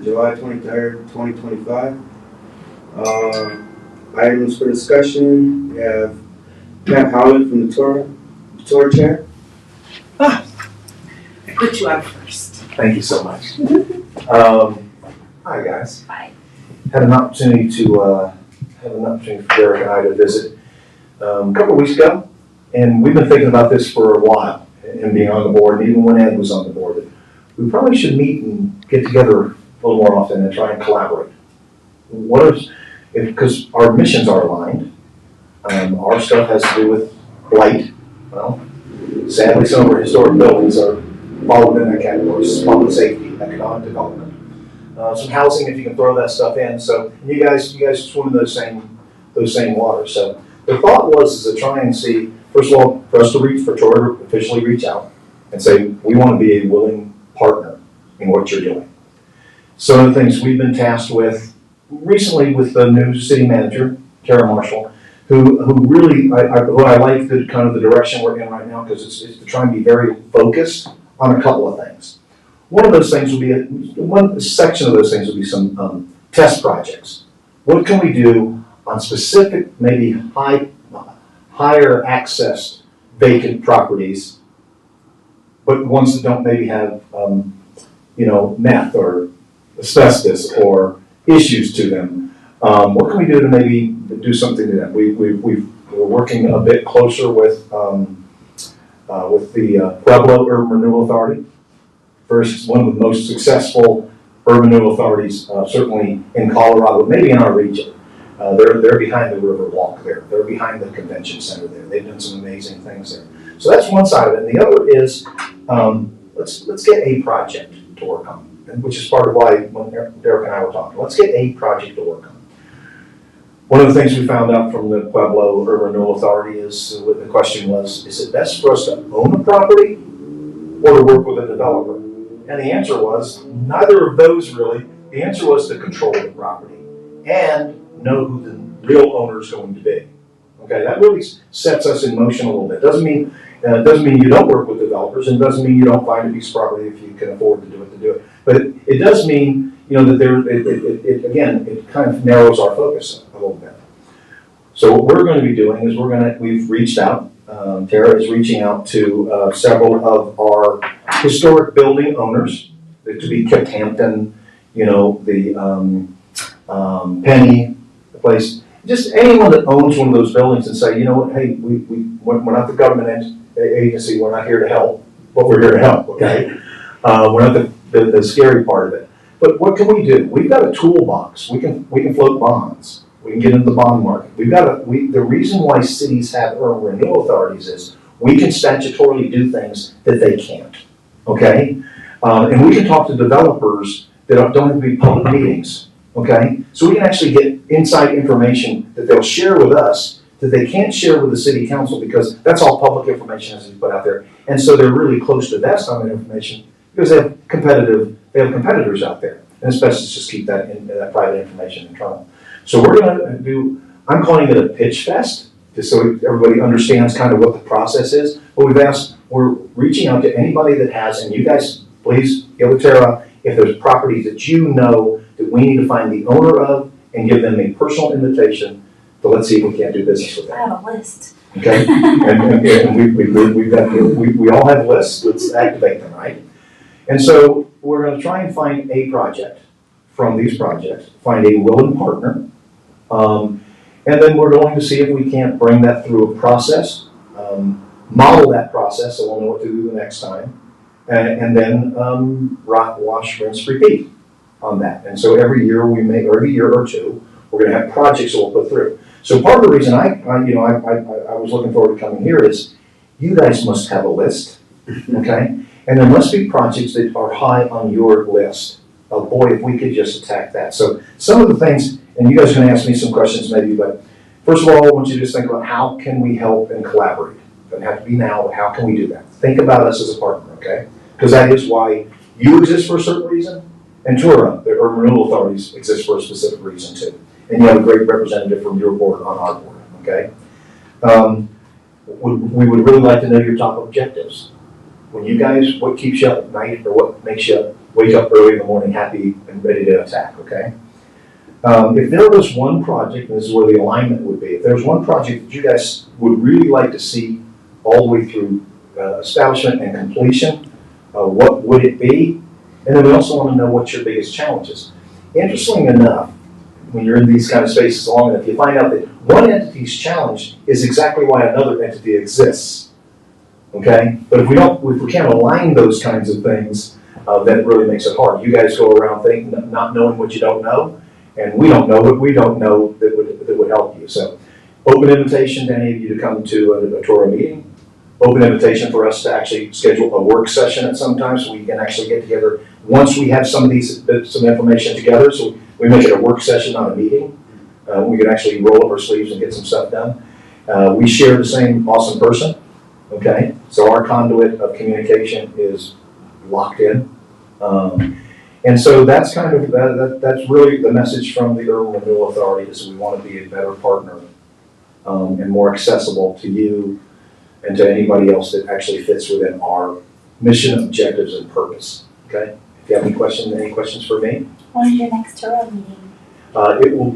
July 23rd, 2025. Items for discussion, we have Matt Howland from the Torah Chair. I put you up first. Thank you so much. Hi guys. Hi. Had an opportunity for Derek and I to visit a couple of weeks ago, and we've been thinking about this for a while, and being on the board, and even when Ed was on the board, that we probably should meet and get together a little more often and try and collaborate. Because our missions are aligned. Our stuff has to do with blight. Well, sadly, some of our historic buildings are fall within that category. Public safety, economic development, some housing if you can throw that stuff in. So you guys swim in those same waters. So the thought was to try and see, first of all, for us to officially reach out and say we want to be a willing partner in what you're doing. Some of the things we've been tasked with recently with the new city manager, Tara Marshall, who really I like the kind of the direction we're in right now, because it's to try and be very focused on a couple of things. One of those things will be one section of those things will be some test projects. What can we do on specific, maybe higher accessed vacant properties, but ones that don't maybe have meth or asbestos or issues to them. What can we do to maybe do something to that? We're working a bit closer with the Pueblo Urban Renewal Authority. First, one of the most successful urban renewal authorities, certainly in Colorado, maybe in our region. They're behind the River Walk there. They're behind the convention center there. They've done some amazing things there. So that's one side of it. And the other is let's get a project to work on, which is part of why when Derek and I were talking, let's get a project to work on. One of the things we found out from the Pueblo Urban Renewal Authority is the question was, is it best for us to own a property or to work with a developer? And the answer was neither of those really. The answer was to control the property and know who the real owner is going to be. Okay, that really sets us in motion a little bit. Doesn't mean you don't work with developers, and doesn't mean you don't find a piece of property if you can afford to do it. But it does mean that it kind of narrows our focus a little bit. So what we're going to be doing is we've reached out. Tara is reaching out to several of our historic building owners. It could be Kip Hampton, the Penny, the place. Just anyone that owns one of those buildings and say, you know what, hey, we're not the government agency, we're not here to help, but we're here to help, okay? We're not the scary part of it. But what can we do? We've got a toolbox. We can float bonds. We can get into the bond market. The reason why cities have urban renewal authorities is we can statutorily do things that they can't, okay? And we can talk to developers that don't have to be public meetings, okay? So we can actually get inside information that they'll share with us that they can't share with the city council, because that's all public information as we put out there. And so they're really close to vest on that information because they have competitors out there. And it's best to just keep that private information internal. So we're going to I'm calling it a pitch fest, just so everybody understands kind of what the process is. But we're reaching out to anybody that has, and you guys, please get with Tara, if there's properties that you know that we need to find the owner of and give them a personal invitation to let's see if we can't do business with them. I have a list. Okay? and we all have lists. Let's activate them, right? And so we're going to try and find a project from these projects, find a willing partner, and then we're going to see if we can't bring that through a process, model that process so we'll know what to do the next time, and then wash, rinse, repeat on that. And so every year or two, we're going to have projects that we'll put through. So part of the reason I was looking forward to coming here is you guys must have a list, okay? And there must be projects that are high on your list. Oh boy, if we could just attack that. So some of the things, and you guys are going to ask me some questions maybe, but first of all, I want you to just think about how can we help and collaborate. It doesn't have to be now, but how can we do that? Think about us as a partner, okay? Because that is why you exist for a certain reason, and Tura, the urban renewal authorities, exist for a specific reason too. And you have a great representative from your board on our board, okay? We would really like to know your top objectives. When you guys, what keeps you up at night, or what makes you wake up early in the morning happy and ready to attack, okay? If there was one project, and this is where the alignment would be, if there was one project that you guys would really like to see all the way through establishment and completion, what would it be? And then we also want to know what your biggest challenges. Interestingly enough, when you're in these kind of spaces long enough, you find out that one entity's challenge is exactly why another entity exists. Okay? But if we can't align those kinds of things, then it really makes it hard. You guys go around thinking, not knowing what you don't know, and we don't know what we don't know that would help you. So, open invitation to any of you to come to a Torah meeting. Open invitation for us to actually schedule a work session at some time so we can actually get together once we have some information together. So we make it a work session, not a meeting. We can actually roll up our sleeves and get some stuff done. We share the same awesome person, okay? So our conduit of communication is locked in. And so that's kind of, that's really the message from the Urban Renewal Authority is we want to be a better partner and more accessible to you and to anybody else that actually fits within our mission, objectives, and purpose, okay? If you have any questions for me? When is your next Torah meeting?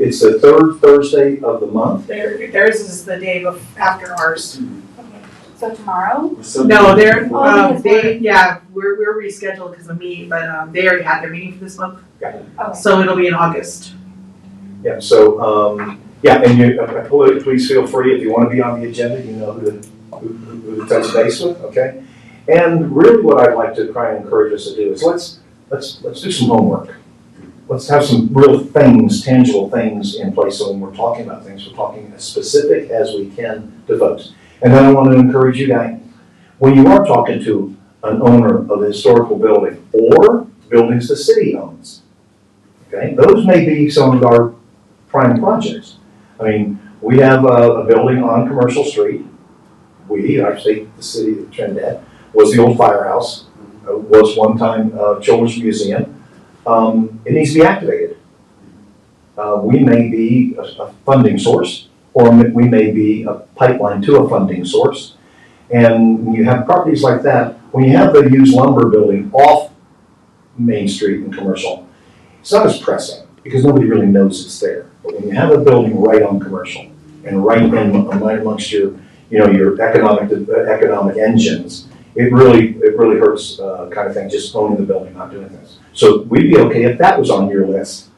It's the third Thursday of the month. Theirs is the day after ours. Okay, so tomorrow? No, they're, because we're rescheduled because of me, but they already had their meeting for this month. Okay. So it'll be in August. Yeah, so, and you, please feel free, if you want to be on the agenda, you know who to touch base with, okay? And really what I'd like to try and encourage us to do is let's do some homework. Let's have some real things, tangible things in place, so when we're talking about things, we're talking as specific as we can to folks. And then I want to encourage you guys, when you are talking to an owner of a historical building or buildings the city owns, okay, those may be some of our prime projects. I mean, we have a building on Commercial Street. Actually, the city of Trinidad, was the old firehouse, was one time Children's Museum. It needs to be activated. We may be a funding source, or we may be a pipeline to a funding source. And when you have properties like that, when you have the used lumber building off Main Street and Commercial, it's not as pressing because nobody really knows it's there. But when you have a building right on Commercial and right amongst your economic engines, it really hurts kind of thing, just owning the building, not doing this. So we'd be okay if that was on your list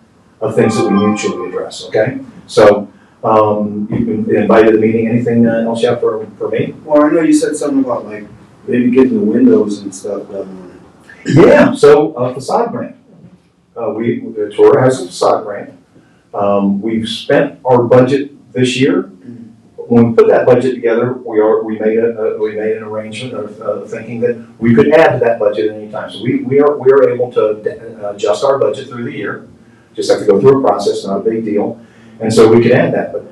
of things that we mutually address, okay? So you've been invited to the meeting. Anything else you have for me? Well, I know you said something about like maybe getting the windows and stuff done. Yeah, so facade grant. Torah has a facade grant. We've spent our budget this year. When we put that budget together, we made an arrangement of thinking that we could add to that budget at any time. So we are able to adjust our budget through the year. Just have to go through a process, not a big deal. And so we could add that. But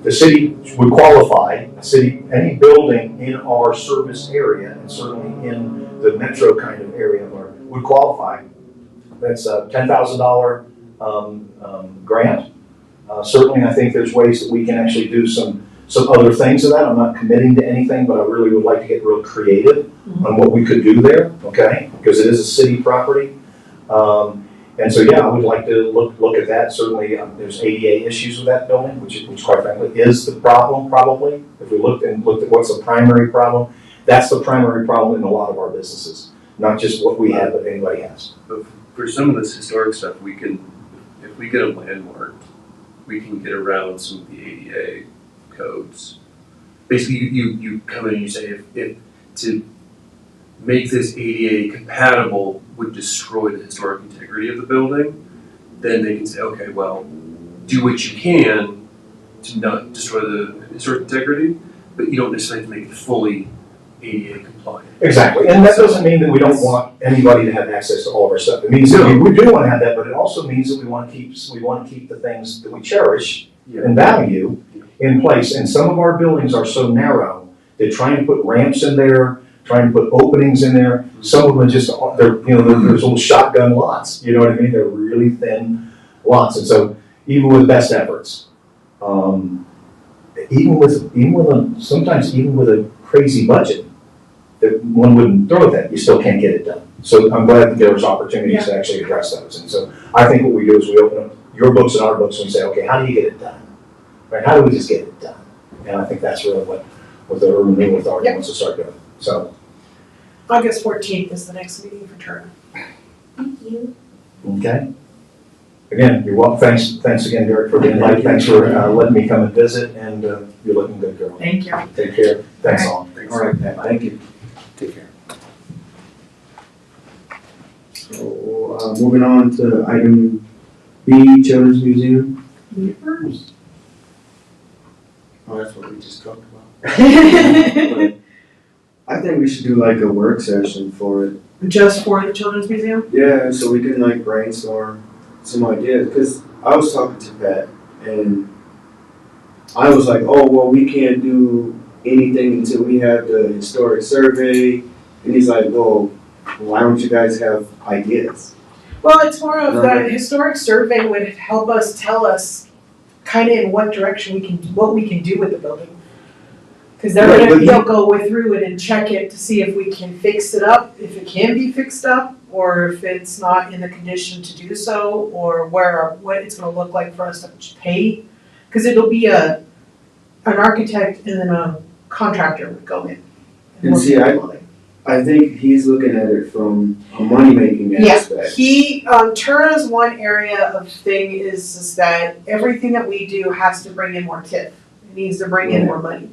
the city would qualify, any building in our service area, and certainly in the metro kind of area would qualify. That's a $10,000 grant. Certainly, I think there's ways that we can actually do some other things to that. I'm not committing to anything, but I really would like to get real creative on what we could do there, okay? Because it is a city property. And so, I would like to look at that. Certainly, there's ADA issues with that building, which quite frankly is the problem probably. If we looked at what's the primary problem, that's the primary problem in a lot of our businesses. Not just what we have, but anybody has. But for some of this historic stuff, if we get a landmark, we can get around some of the ADA codes. Basically, you come in and you say if to make this ADA compatible would destroy the historic integrity of the building, then they can say, okay, well, do what you can to not destroy the historic integrity, but you don't necessarily have to make it fully ADA compliant. Exactly, and that doesn't mean that we don't want anybody to have access to all of our stuff. It means that we do want to have that, but it also means that we want to keep the things that we cherish and value in place. And some of our buildings are so narrow, they're trying to put ramps in there, trying to put openings in there. Some of them there's little shotgun lots. You know what I mean? They're really thin lots, and so even with best efforts, sometimes even with a crazy budget, that one wouldn't throw at that, you still can't get it done. So I'm glad that there was opportunities to actually address those. And so I think what we do is we open up your books and our books and we say, okay, how do you get it done? Right? How do we just get it done? And I think that's really what the Urban Renewal Authority wants to start doing. So, August 14th is the next meeting for Turner. Thank you. okay. Again, you're welcome. Thanks again, Derek, for the invite. Thanks for letting me come and visit, and you're looking good, girl. Thank you. Take care. Thanks all. Thanks. All right, Pat, thank you. Take care. So, moving on to item B, Children's Museum. You first. Oh, that's what we just talked about. But I think we should do like a work session for it. Just for the Children's Museum? Yeah, so we can like brainstorm some ideas, because I was talking to Pat, and I was like, oh, well, we can't do anything until we have the historic survey, and he's like, well, why don't you guys have ideas? Well, it's more of the Right. historic survey would help us tell us kind of in what direction what we can do with the building. Because they're Right, but they'll go through it and check it to see if we can fix it up, if it can be fixed up, or if it's not in the condition to do so, or what it's gonna look like for us to pay. Because it'll be an architect and then a contractor would go in. And see, I think he's looking at it from a money-making Yeah, aspect. Tura's one area of thing is that everything that we do has to bring in more TIF. It needs to bring in more money.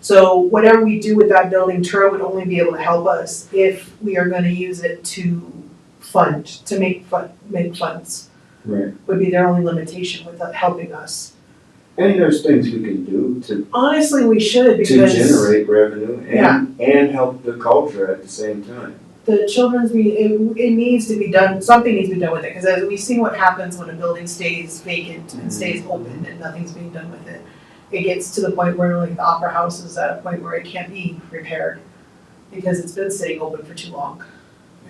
So whatever we do with that building, Tura would only be able to help us if we are gonna use it to make funds. Right. Would be their only limitation with helping us. And there's things we can do to Honestly, we should because generate revenue Yeah. and help the culture at the same time. the children's, it needs to be done, something needs to be done with it. Because as we see what happens when a building stays vacant and stays open and nothing's being done with it. It gets to the point where like the Opera House is at a point where it can't be repaired because it's been sitting open for too long.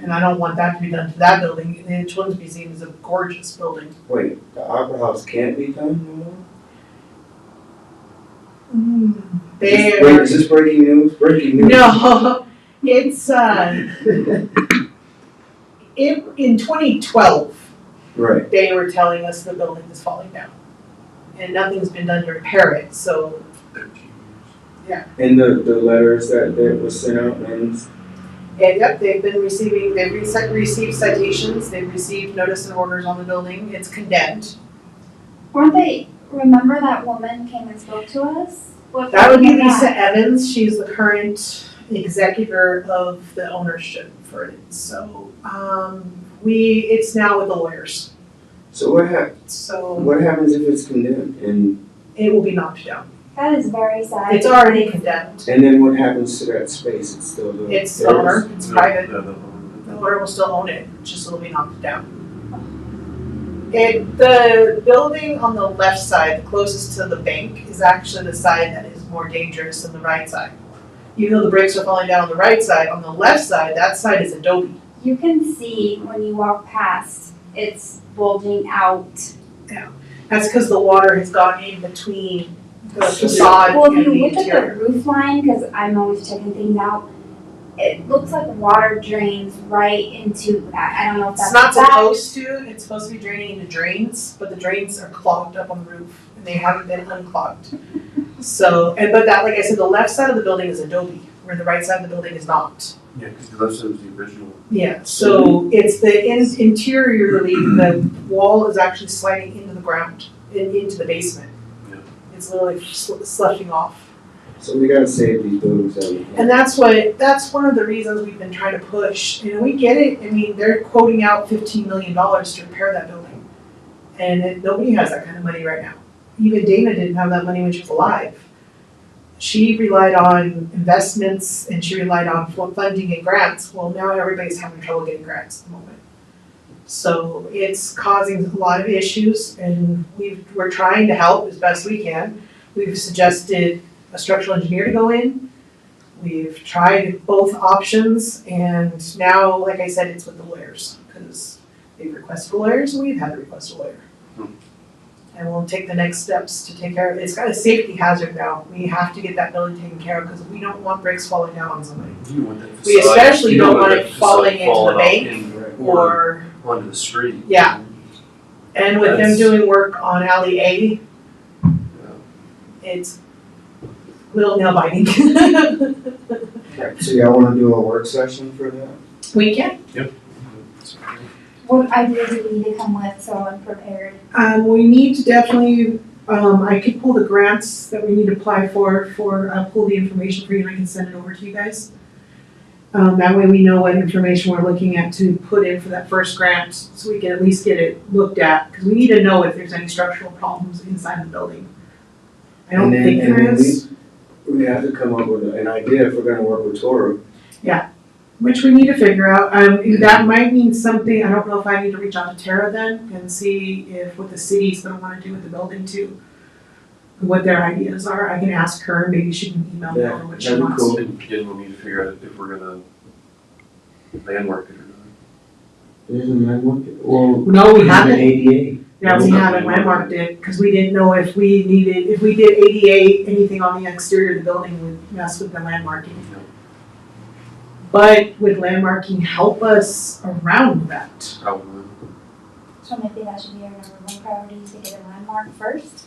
And I don't want that to be done to that building. The Children's Museum is a gorgeous building. Wait, the Opera House can't be done no more? There. Wait, is this breaking news? Breaking news. No, it's in 2012, Right. they were telling us the building is falling down. And nothing's been done to repair it, so 13 And the letters that was sent out, and yep, they've received citations, they've received notice and orders on the building, it's condemned. Remember that woman came and spoke to us? That would be Lisa Evans, she's the current executor of the ownership for it, so, it's now with the lawyers. so So what happens if it's condemned? And it will be knocked down. That is very sad. It's already condemned. then what happens to that space? It's still the It's the owner, it's private, No. the owner will still own it, just it'll be knocked down. The building on the left side, the closest to the bank, is actually the side that is more dangerous than the right side. Even though the bricks are falling down on the right side, on the left side, that side is adobe. You can see when you walk past, it's bulging out. That's because the water has gone in between the facade Well, and if you the look at interior. the roof line, because I'm always checking things out, it looks like water drains right into that. I don't know if that's It's not bad. supposed to, it's supposed to be draining into drains, but the drains are clogged up on the roof and they haven't been unclogged. So, but that, like I said, the left side of the building is adobe, where the right side of the building is not. Yeah, because the left side was the original. Yeah, so it's interiorly, the wall is actually sliding into the ground, into the basement. Yeah. It's literally slushing off. So we gotta save these buildings that we can. And that's one of the reasons we've been trying to push, we get it, I mean, they're quoting out $15 million to repair that building. And nobody has that kind of money right now. Even Dana didn't have that money when she was alive. She relied on investments and she relied on funding and grants. Well, now everybody's having trouble getting grants at the moment. So it's causing a lot of issues and we're trying to help as best we can. We've suggested a structural engineer to go in. We've tried both options and now, like I said, it's with the lawyers because they've requested lawyers and we've had to request a lawyer. And we'll take the next steps to take care of it. It's got a safety hazard now. We have to get that building taken care of because we don't want bricks falling down on somebody. You don't want that We facade- especially you don't want that it facade falling into the falling off bank in- Or, onto the street. yeah. And with them That's- doing work on alley A, it's little nail biting. So y'all wanna do a work session for that? We can. What ideas do we need to come with so I'm prepared? We need to definitely, I could pull the grants that we need to apply for, I'll pull the information for you and I can send it over to you guys. That way we know what information we're looking at to put in for that first grant, so we can at least get it looked at, because we need to know if there's any structural problems inside the building. I don't think there is, We have to come up with an idea if we're gonna work with Toro. which we need to figure out. That might mean something, I don't know if I need to reach out to Tara then and see if what the city's gonna wanna do with the building too. What their ideas are, I can ask her, maybe she can email me Yeah, over what she that'd be wants. cool. And again, we'll need to figure out if we're gonna landmark it or not. Isn't that what, well. No, we it's an haven't. ADA. Yeah, we It's not haven't landmarked. landmarked it, because we didn't know if we did ADA, anything on the exterior of the building would mess with the landmarking. No. But would landmarking help us around that? Probably. So maybe that should be our number one priority, is to get a landmark first.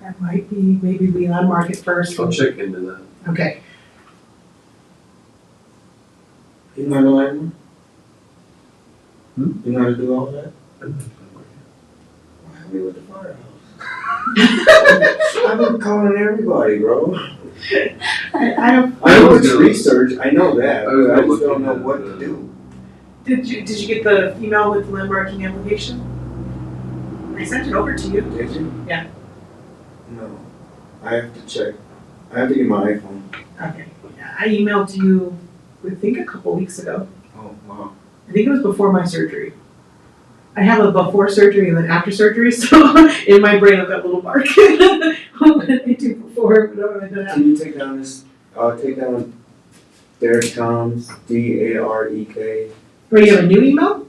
That might be, maybe we landmark it first. I'll check into that. Okay, You know how to landmark? Hmm? You know how to do all that? Landmark. Why are we with the firehouse? I've been calling everybody, bro. I don't, I know was it's gonna- research, I know that, I was but I gonna just look don't know into what the- to do. did you get the email with the landmarking application? I sent it over to you. Did you? Yeah. No, I have to check. I have to get my iPhone. Okay, yeah, I emailed you, I think a couple weeks ago. Oh, wow. I think it was before my surgery. I have a before surgery and then after surgery, so in my brain I've got a little mark. What did I do before, what have I done after? Can you take down this, take down Derek Toms, DAREK? Or you have a new email?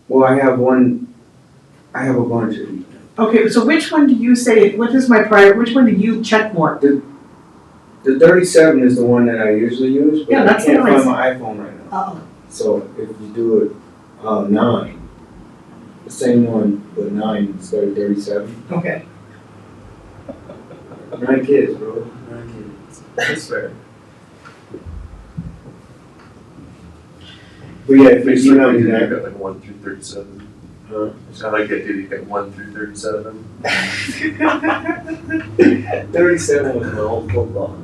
Well, I have a bunch of emails. Okay, so which one do you say, what is my prior, which one do you check more? The 37 is the one that I usually use, but Yeah, I that's can't the one I find my iPhone right now. Oh, So if you do it, 9, the same one, but 9 instead of 37. okay. 9 kids, bro. 9 kids. That's fair. But yeah, if Makes you it email me like you that, got like 1 through 37. Huh? I like that dude, you got 1 through 37. 37 was my old football.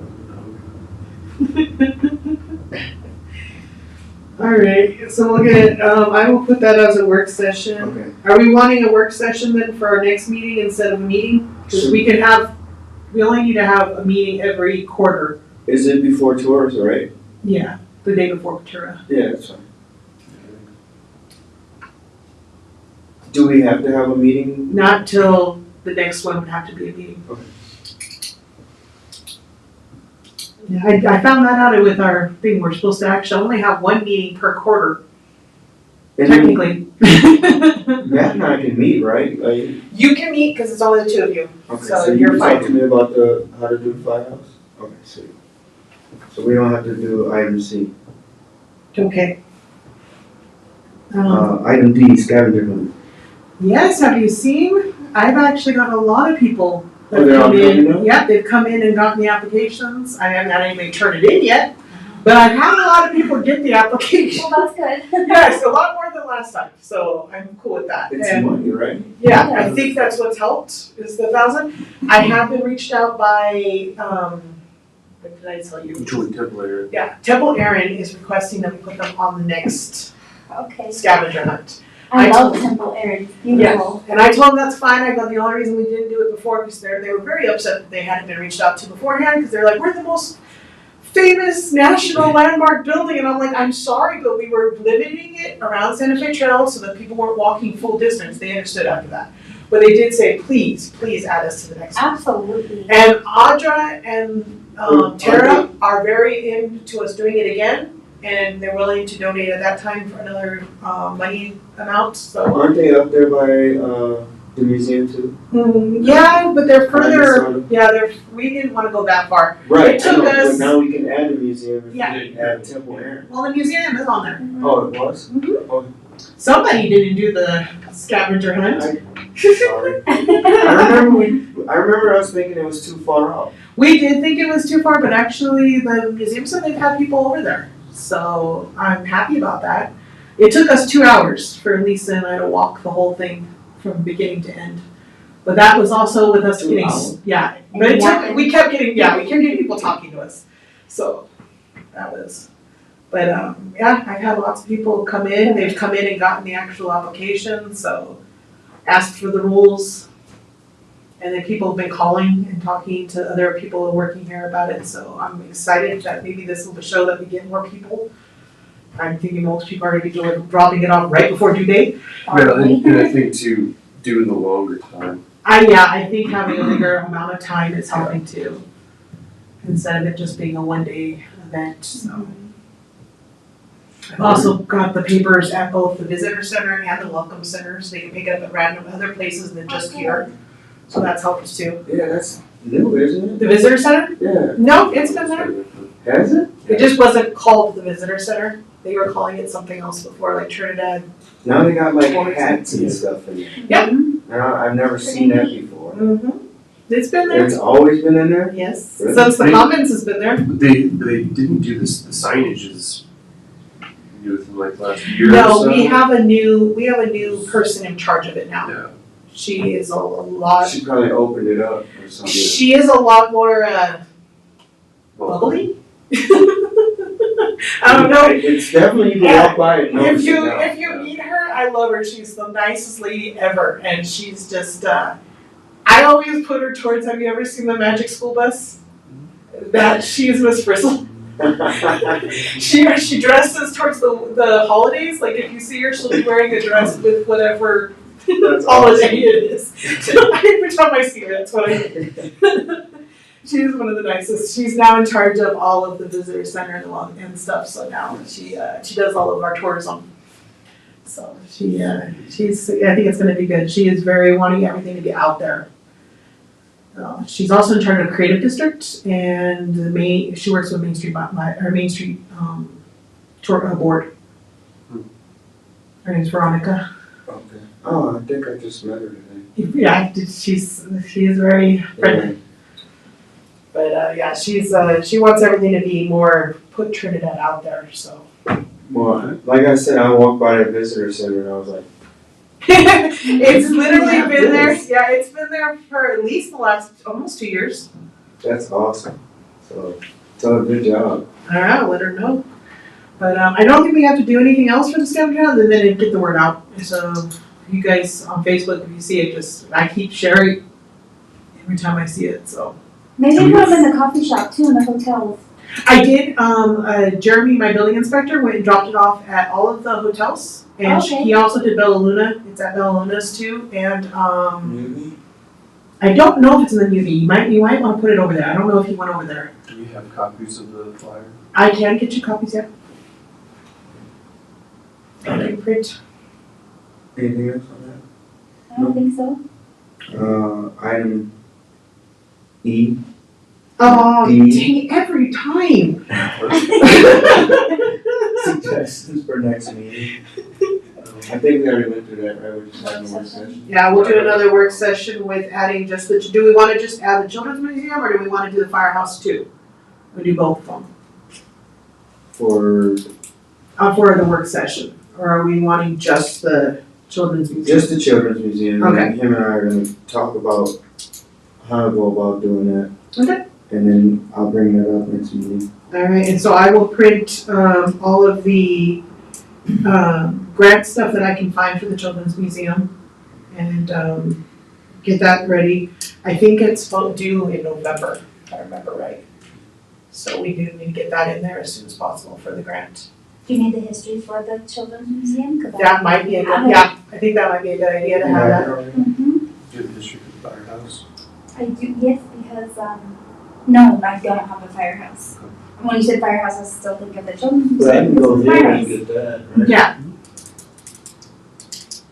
Alright, so we'll get, I will put that as a work session. Okay. Are we wanting a work session then for our next meeting instead of a meeting? Cause we can have, we only need to have a meeting every quarter. Is it before tours, right? Yeah, the day before Ventura. Yeah, that's fine. Do we have to have a meeting? Not till the next one would have to be a meeting. Okay. Yeah, I found that out with our thing, we're supposed to actually only have one meeting per quarter, And then technically. Matt and I can meet, right? Like, You can meet, cause it's only the two of you. okay, So so you you're can fine. talk to me about how to do the firehouse? Okay, sweet. So we don't have to do item C. Okay. Item D, scavenger hunt. Yes, have you seen? I've actually got a lot of people that Oh, they're have come all coming in. now? Yeah, they've come in and gotten the applications. I haven't had anybody turn it in yet, but I've had a lot of people get the application. Well, that's good. Yes, a lot more than last time, so I'm cool with that. It's And money, right? yeah, I think that's what's helped, is the 1,000. I have been reached out by, what did I tell you? Which one, Temple Yeah, Temple Aaron is requesting that we put them on the next Okay. scavenger hunt. I I love told- Temple Aaron, it's beautiful. And I told them that's fine. I go, the only reason we didn't do it before, because they were very upset that they hadn't been reached out to beforehand, because they're like, we're the most famous national landmark building. And I'm like, I'm sorry, but we were limiting it around Santa Fe Trail so that people weren't walking full distance. They understood after that. But they did say, please add us to the next one. Absolutely. And Audra and Tara are very into us doing it again. And they're willing to donate at that time for another money amount, so. Aren't they up there by the museum too? Yeah, but they're Sort further, of. we didn't wanna go that far. Right, It took I know, us- but now we can add the museum if Yeah. we add Temple Aaron. Well, the museum is on there. Oh, it was? Somebody didn't do the scavenger hunt. Sorry. I remember us thinking it was too far out. We did think it was too far, but actually the museum said they've had people over there. So I'm happy about that. It took us 2 hours for Lisa and I to walk the whole thing from beginning to end. But that was also with us 2 getting, hours? yeah, but it took, we kept getting people talking to us. So that was, but yeah, I've had lots of people come in, they've come in and gotten the actual application, so asked for the rules. And then people have been calling and talking to other people working here about it, so I'm excited that maybe this will show that we get more people. I'm thinking most people are gonna be dropping it off right before due date. Yeah, and I think too, doing the longer time. I think having a bigger amount of time is helping too. Instead of it just being a 1-day event, so. I've also got the papers at both the visitor center and the welcome center, so they can pick it up at random other places than just here. So that's helped too. Yeah, that's new, isn't The visitor center? it? Yeah. No, it's been there. Has it? It just wasn't called the visitor center. They were calling it something else before, like Trinidad. Now they got like hats and stuff in there. Yep. Now, I've never seen that before. Mm-hmm. It's been there. It's always been in there? Yes. Really? Since the Commons has been there. They didn't do this, the signage is new within like the last year or No, so. we have a new person in charge of it now. Yeah. She is a lot, She probably opened it up or something. she is a lot more Well, bubbly. I don't know. It's definitely, you can walk by and notice it now. If you meet her, I love her. She's the nicest lady ever, and she's just. I always put her towards. Have you ever seen the Magic School Bus? That she is Miss Frizzle. She dresses towards the holidays. Like if you see her, she'll be wearing a dress with whatever That's holiday it is. So every time I see her, that's what I do. She's one of the nicest. She's now in charge of all of the visitor center and stuff. So now she does all of our tourism. So she's I think it's going to be good. She is very wanting everything to be out there. She's also in charge of Creative District and she works with Main Street tour board. Her name's Veronica. Okay. Oh, I think I just met her today. Yeah, she is very friendly. But yeah, she wants everything to be more, put Trinidad out there, so. Well, like I said, I walked by the visitor center and I was like, It's literally Yeah, been there, it is. yeah, it's been there for at least the last, almost 2 years. that's awesome. So, tell her good job. All right, I'll let her know. But I don't think we have to do anything else for the scavenger hunt, and then get the word out. So you guys on Facebook, if you see it, I keep sharing every time I see it, so. Maybe put them in the coffee shop too, in the hotels. I did, Jeremy, my building inspector, went and dropped it off at all of the hotels. And Okay. he also did Bella Luna, it's at Bella Luna's too, and Really? I don't know if it's in the UV, you might wanna put it over there, I don't know if he went over there. do we have copies of the flyer? I can get you copies, yeah. I can print. Anything else on I don't think so. that? Item E. Oh, D. dang, every time. Suggestions for next meeting. I think we already went through that, right? We're just having a work session. Yeah, we'll do another work session with adding just do we wanna just add the children's museum, or do we wanna do the firehouse too? We do both of them, For for the work session, or are we wanting just the children's museum? just the children's museum. Okay. And him and I are gonna talk about how to go about doing that. Okay. And then I'll bring that up next meeting. Alright, and so I will print, all of the, grant stuff that I can find for the children's museum, and, get that ready. I think it's due in November, if I remember right. So we do need to get that in there as soon as possible for the grant. Do you need the history for the children's museum? 'Cause I- That might be a good, yeah, I think that might be a good idea to have that. Mhm. Do you have the history of the firehouse? I do, yes, because, no, I don't have a firehouse. When you said firehouse, I was still thinking of the children's But I museum. can go This is there firehouse. and get that, right? Yeah.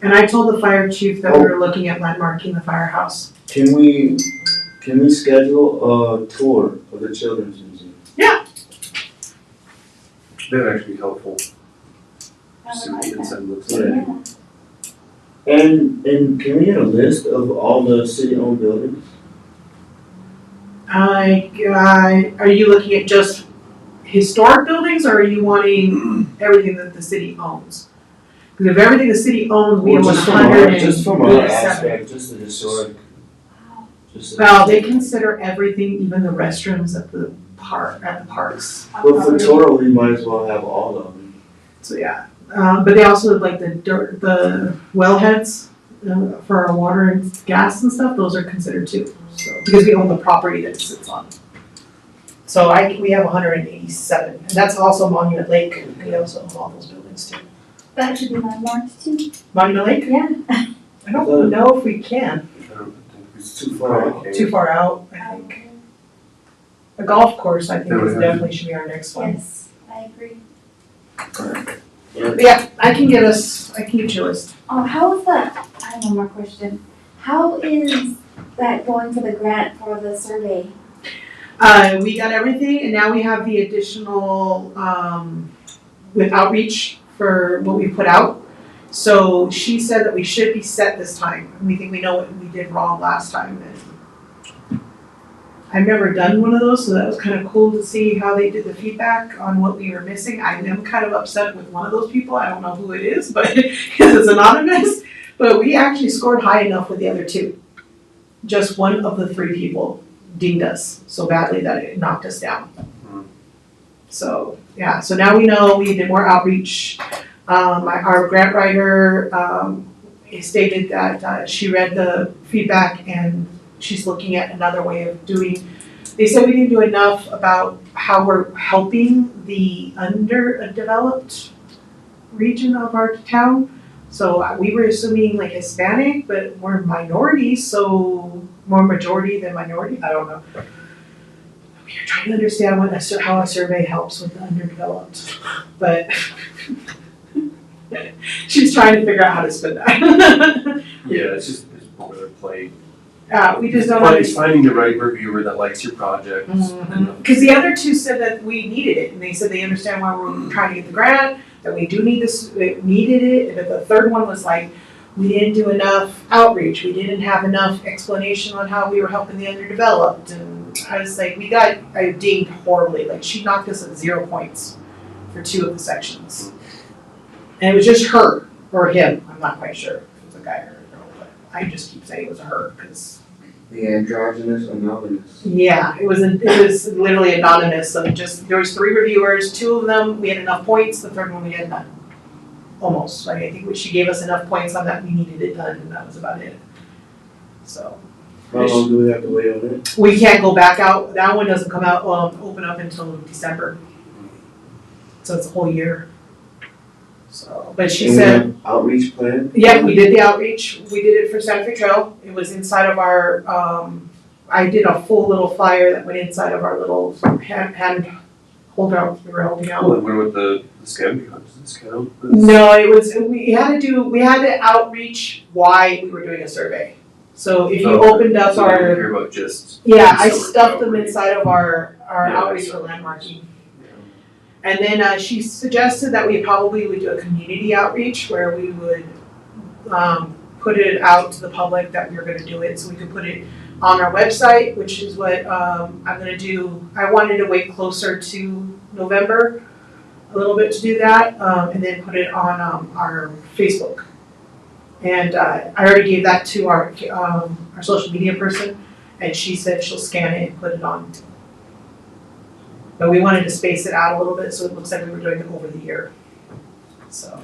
And I told the fire chief that we were looking at landmarking the firehouse. Can we schedule a tour of the Children's Museum? That would actually be helpful. I See would what the like that. inside looks Yeah. like. Yeah. And can we get a list of all the city-owned buildings? Are you looking at just historic buildings, or are you wanting everything that the city owns? Because if everything the city owns, we own Well, just from our 187. aspect, just the historic. Just the- Well, they consider everything, even the restrooms at the parks. But for total, we might as well have all of them. So yeah, but they also like the wellheads for our water and gas and stuff. Those are considered too. So because we own the property that it sits on. So we have 187, and that's also Monument Lake. We also own all those buildings too. That should be landmarked too. Monument Lake? Yeah. I don't know if we can. I don't think It's too far out. Too far out, I think. A golf course, I think, is definitely should be our next one. Yes, I agree. But yeah, I can get you a list. Oh, how is that? I have one more question. How is that going for the grant for the survey? We got everything, and now we have the additional, with outreach for what we put out. So she said that we should be set this time. We think we know what we did wrong last time. And I've never done one of those, so that was kind of cool to see how they did the feedback on what we were missing. I am kind of upset with one of those people. I don't know who it is, but because it's anonymous. But we actually scored high enough with the other two. Just one of the three people dinged us so badly that it knocked us down. So, yeah, so now we know we did more outreach. Our grant writer stated that she read the feedback and she's looking at another way of doing. They said we didn't do enough about how we're helping the underdeveloped region of our town. So we were assuming like Hispanic, but we're minorities, so more majority than minority, I don't know. We are trying to understand how a survey helps with the underdeveloped, but she's trying to figure out how to spin that. Yeah, it's boilerplate. We just don't It's understand. finding the right reviewer that likes your project. Because the other two said that we needed it, and they said they understand why we're trying to get the grant, that we do need this, we needed it, and the third one was like, we didn't do enough outreach, we didn't have enough explanation on how we were helping the underdeveloped, and I was like, I dinged horribly, like she knocked us at 0 points for 2 of the sections. And it was just her, or him, I'm not quite sure if it was a guy or a girl, but I just keep saying it was a her, because The androgynous anonymous. yeah, it was literally anonymous, so there was 3 reviewers, 2 of them, we had enough points, the third one we had none. Almost, like I think she gave us enough points on that we needed it done, and that was about it. So, How long do we have to wait on it? we can't go back out, that one doesn't come out, open up until December. So it's a whole year. So, but she And we said, have outreach plan? yeah, we did the outreach, we did it for Santa Fe Trail, it was inside of our, I did a full little flyer that went inside of our little hand holder we were holding out. Oh, I wonder what the scan comes, does this count? No, it was, we had to outreach why we were doing a survey. So if you opened up So I didn't our, hear about just. yeah, I historic stuffed them property. inside of our Yeah, outreach so- for landmarking. And then she suggested that we probably would do a community outreach where we would put it out to the public that we were gonna do it, so we could put it on our website, which is what I'm gonna do. I wanted to wait closer to November a little bit to do that, and then put it on our Facebook. And I already gave that to our social media person, and she said she'll scan it and put it on. But we wanted to space it out a little bit, so it looks like we were doing it over the year. So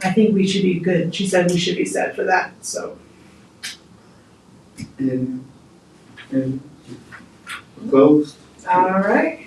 I think we should be good. She said we should be set for that, so. And closed? All right.